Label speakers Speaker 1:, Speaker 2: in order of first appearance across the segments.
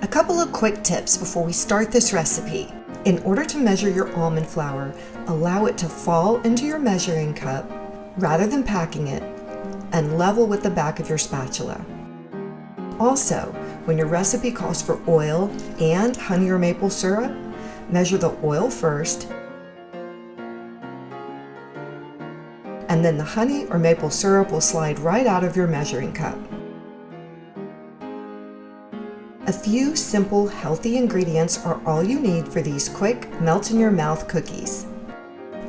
Speaker 1: couple of quick tips before we start this recipe. In order to measure your almond flour, allow it to fall into your measuring cup rather than packing it, and level with the back of your spatula. Also, when your recipe calls for oil and honey or maple syrup, measure the oil first, and then the honey or maple syrup will slide right out of your measuring cup. A few simple, healthy ingredients are all you need for these quick, melt-in-your-mouth cookies.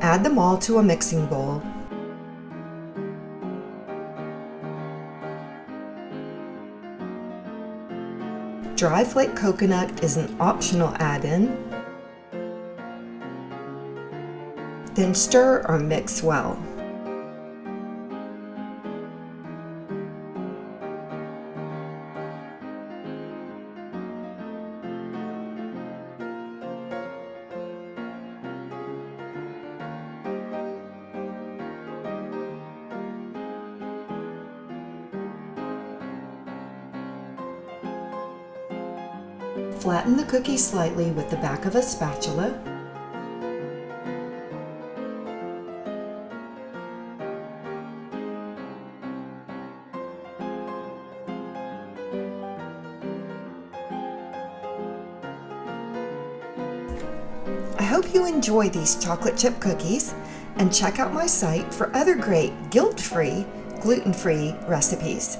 Speaker 1: Add them all to a mixing bowl. Dry flake coconut is an optional add-in. Then stir or mix well. Flatten the cookie slightly with the back of a spatula. I hope you enjoy these chocolate chip cookies, and check out my site for other great guilt-free, gluten-free recipes.